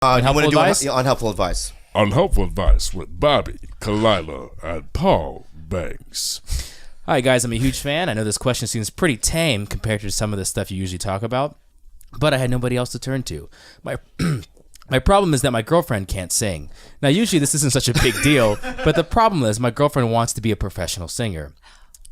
Unhelpful advice? Unhelpful advice. Unhelpful advice with Bobby, Kalila, and Paul Banks. Hi, guys. I'm a huge fan. I know this question seems pretty tame compared to some of the stuff you usually talk about, but I had nobody else to turn to. My problem is that my girlfriend can't sing. Now, usually this isn't such a big deal, but the problem is my girlfriend wants to be a professional singer.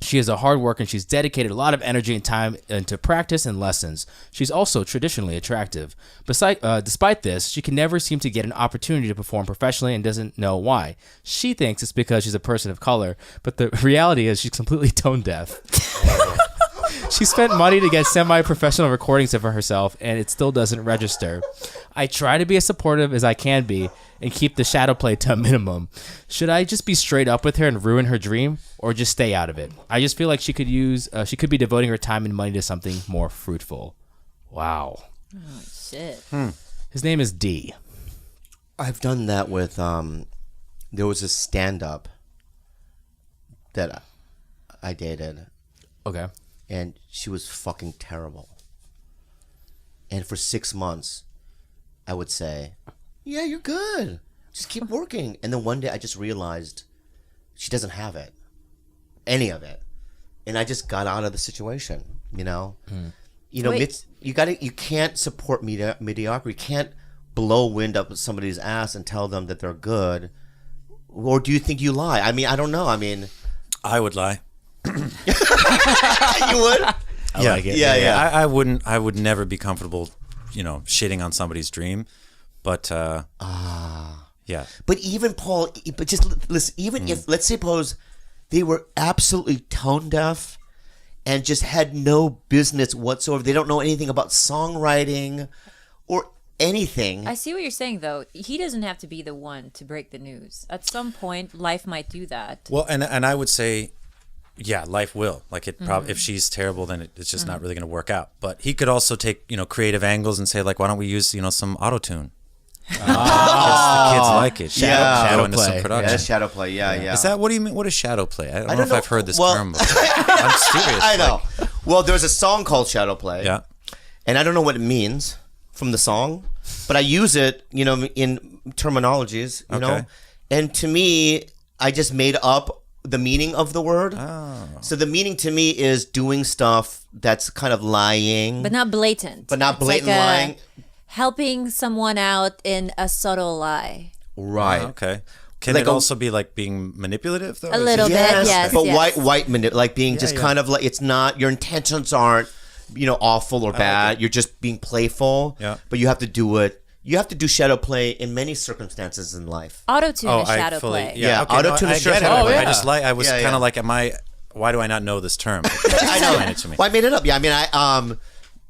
She is a hard worker and she's dedicated a lot of energy and time into practice and lessons. She's also traditionally attractive. Despite this, she can never seem to get an opportunity to perform professionally and doesn't know why. She thinks it's because she's a person of color, but the reality is she's completely tone deaf. She spent money to get semi-professional recordings of herself, and it still doesn't register. I try to be as supportive as I can be and keep the shadow play to a minimum. Should I just be straight up with her and ruin her dream, or just stay out of it? I just feel like she could be devoting her time and money to something more fruitful. Wow. Oh, shit. His name is D. I've done that with, there was a stand-up that I dated. Okay. And she was fucking terrible. And for 6 months, I would say, yeah, you're good. Just keep working. And then one day I just realized she doesn't have it. Any of it. And I just got out of the situation, you know? You know, you can't support mediocrity. You can't blow wind up somebody's ass and tell them that they're good. Or do you think you lie? I mean, I don't know. I mean, I would lie. You would? I like it. Yeah. I wouldn't. I would never be comfortable, shitting on somebody's dream. But yeah. But even Paul, but just listen. Even if, let's suppose, they were absolutely tone deaf and just had no business whatsoever. They don't know anything about songwriting or anything. I see what you're saying, though. He doesn't have to be the one to break the news. At some point, life might do that. Well, and I would say, yeah, life will. Like it probably, if she's terrible, then it's just not really going to work out. But he could also take creative angles and say, like, why don't we use some auto tune? The kids like it. Shadow into some production. Yeah, shadow play. Yeah. Is that, what do you mean? What is shadow play? I don't know if I've heard this term before. I'm serious. I know. Well, there's a song called Shadow Play. Yeah. And I don't know what it means from the song, but I use it, in terminologies, you know. And to me, I just made up the meaning of the word. Oh. So the meaning to me is doing stuff that's kind of lying. But not blatant. But not blatant lying. Helping someone out in a subtle lie. Right. Okay. Can it also be like being manipulative though? A little bit, yes. But white like being just kind of like, it's not, your intentions aren't, awful or bad. Okay. You're just being playful. Yeah. But you have to do it. You have to do shadow play in many circumstances in life. Auto-tune is shadow play. Yeah, okay, auto-tune is shadow play. I was kind of like, why do I not know this term? I know. It to me. Well, I made it up. Yeah, I mean,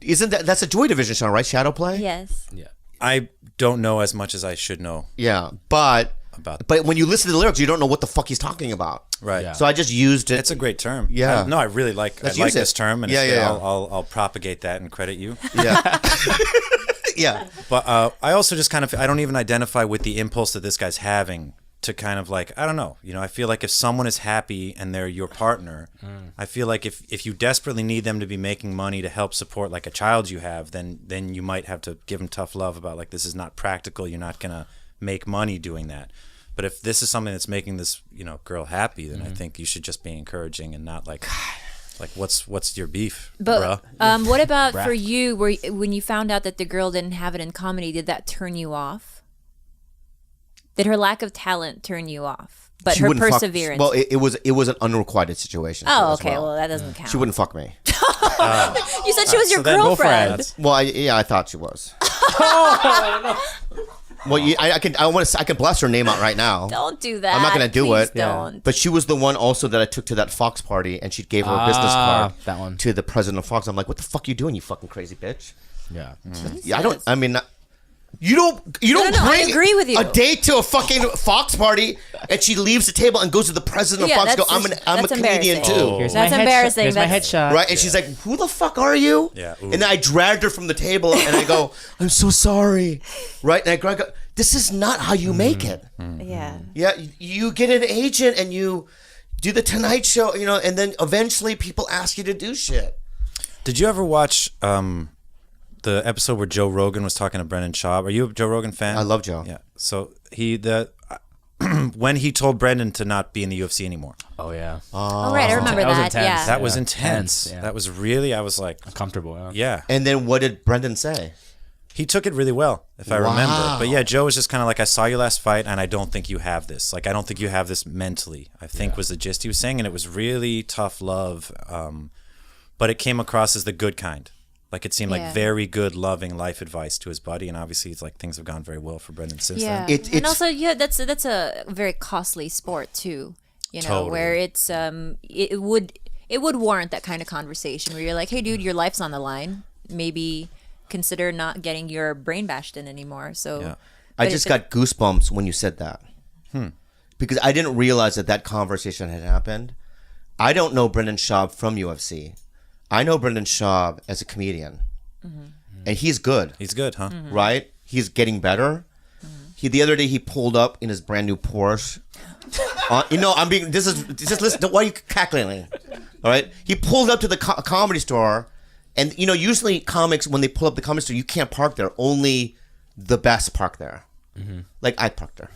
isn't that's a Joy Division song, right? Shadow play? Yes. Yeah. I don't know as much as I should know. Yeah, but when you listen to the lyrics, you don't know what the fuck he's talking about. Right. Yeah. So I just used it. It's a great term. Yeah. I really like this term, and I'll propagate that and credit you. Yeah. Yeah. But I also just I don't even identify with the impulse that this guy's having to kind of like, I don't know. I feel like if someone is happy and they're your partner, I feel like if you desperately need them to be making money to help support like a child you have, then you might have to give them tough love about like, this is not practical. You're not going to make money doing that. But if this is something that's making this, girl happy, then I think you should just be encouraging and not like what's your beef, but bruh? What about for you, when you found out that the girl didn't have it in comedy, did that turn you off? Did her lack of talent turn you off? But her perseverance. Well, it was an unrequited situation. Oh, okay. Well, that doesn't count. She wouldn't fuck me. You said she was your girlfriend. Well, I thought she was. Well, I can blast her name out right now. Don't do that. I'm not gonna do Please it. Don't. But she was the one also that I took to that Fox party, and she gave her a business card that one. to the president of Fox. I'm like, what the fuck are you doing, you fucking crazy bitch? Yeah. I don't. I mean. You don't No, bring I agree with you. a date to a fucking Fox party, and she leaves the table and goes to the president of Fox. I'm a comedian too. That's embarrassing. Here's my headshot. Right, and she's like, "Who the fuck are you?" Yeah. And then I dragged her from the table, and I go, "I'm so sorry." Right, and I go, "This is not how you make it." Yeah. Yeah, you get an agent and you do the Tonight Show, and then eventually people ask you to do shit. Did you ever watch the episode where Joe Rogan was talking to Brendan Schaub. Are you a Joe Rogan fan? I love Joe. Yeah. So when he told Brendan to not be in the UFC anymore. Oh yeah. Oh, right. I remember That was that. intense. Yeah. That was intense. Yeah. That was really, I was like, Uncomfortable. yeah. And then what did Brendan say? He took it really well, if I remember. But yeah, Joe was just kind of like, I saw your last fight, and I don't think you have this. Like, I don't think you have this mentally, I think was the gist he was saying. And it was really tough love. But it came across as the good kind. Like, it seemed like very good, loving life advice to his buddy. And obviously, it's like things have gone very well for Brendan since then. And also, that's a very costly sport too. You know, Totally. where it's it would warrant that kind of conversation where you're like, hey, dude, your life's on the line. Maybe consider not getting your brain bashed in anymore. So Yeah. I just got goosebumps when you said that. Because I didn't realize that conversation had happened. I don't know Brendan Schaub from UFC. I know Brendan Schaub as a comedian. And he's good. He's good, huh? Right? He's getting better. The other day he pulled up in his brand new Porsche. Listen, why are you cackling? All right? He pulled up to the comedy store. And, usually comics, when they pull up the comedy store, you can't park there. Only the best park there. Like, I park there.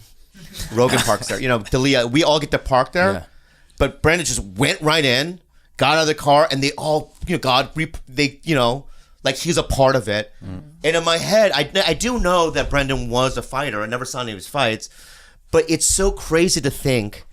Rogan parks there. Dalia, we all get to park there. Yeah. But Brandon just went right in, got out of the car, and they all, like he's a part of it. And in my head, I do know that Brendan was a fighter. I never saw any of his fights. But it's so crazy to think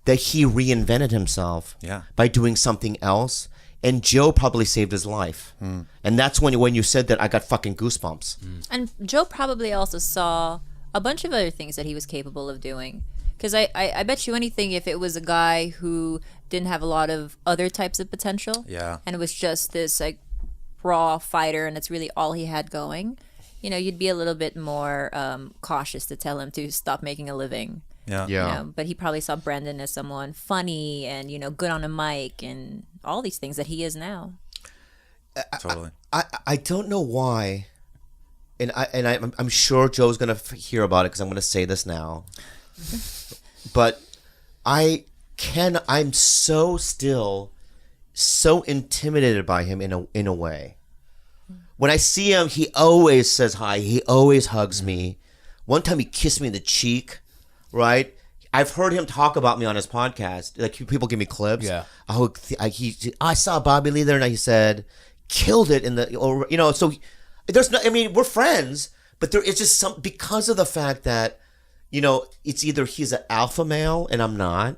that he reinvented himself by doing something else. And Joe probably saved his life. And that's when you said that, I got fucking goosebumps. And Joe probably also saw a bunch of other things that he was capable of doing. Because I bet you anything, if it was a guy who didn't have a lot of other types of potential, and it was just this like raw fighter, and it's really all he had going, you'd be a little bit more cautious to tell him to stop making a living. But he probably saw Brendan as someone funny and good on a mic and all these things that he is now. Totally. I don't know why, and I'm sure Joe's gonna hear about it because I'm gonna say this now, but I'm so intimidated by him in a way. When I see him, he always says hi. He always hugs me. One time he kissed me in the cheek. Right? I've heard him talk about me on his podcast. Like, people give me clips. Yeah. I saw Bobby Lee there, and he said, killed it so there's no, we're friends, but there is just some, because of the fact that, it's either he's an alpha male and I'm not,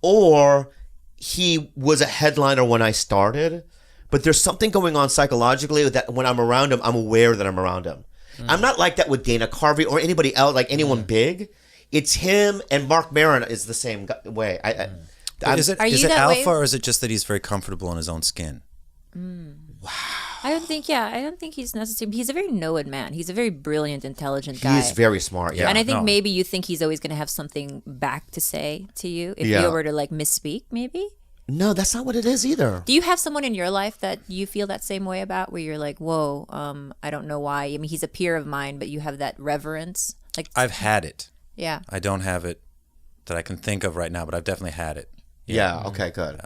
or he was a headliner when I started, but there's something going on psychologically that when I'm around him, I'm aware that I'm around him. I'm not like that with Dana Carvey or anybody else, like anyone big. It's him, and Mark Maron is the same way. Is it alpha, or is it just that he's very comfortable in his own skin? Wow. I don't think he's necessarily. He's a very knowing man. He's a very brilliant, intelligent guy. He's very smart. Yeah. And I think maybe you think he's always going to have something back to say to you if you were to like misspeak, maybe. No, that's not what it is either. Do you have someone in your life that you feel that same way about, where you're like, whoa, I don't know why. I mean, he's a peer of mine, but you have that reverence. Like, I've had it. Yeah. I don't have it that I can think of right now, but I've definitely had it. Yeah. Okay. Good.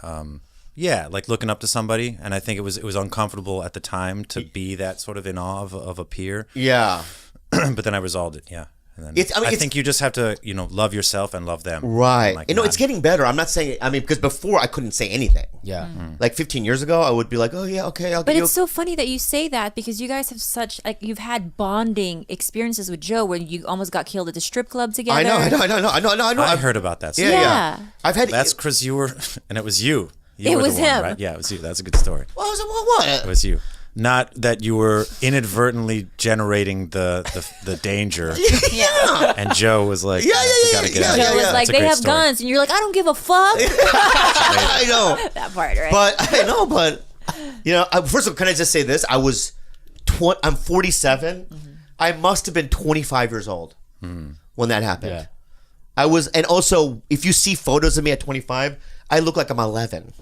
Like looking up to somebody, and I think it was uncomfortable at the time to be that sort of in awe of a peer. Yeah. But then I resolved it. Yeah. And then I think you just have to, love yourself and love them. Right. Like, it's getting better. I'm not saying, because before I couldn't say anything. Yeah. Like 15 years ago, I would be like, oh yeah, okay. But it's so funny that you say that, because you guys have such, like, you've had bonding experiences with Joe where you almost got killed at the strip club together. I know. I heard about that. Yeah. I've had. That's because you were, and it was you. It was him. Right? Yeah, it was you. That's a good story. What? It was you. Not that you were inadvertently generating the danger. Yeah. And Joe was like, we gotta get out of Joe here. was like, they have guns, and you're like, I don't give a fuck. I know. That part, right? But first of all, can I just say this? I'm 47. I must have been 25 years old when that happened. Yeah. I was, and also, if you see photos of me at 25, I look like I'm 11.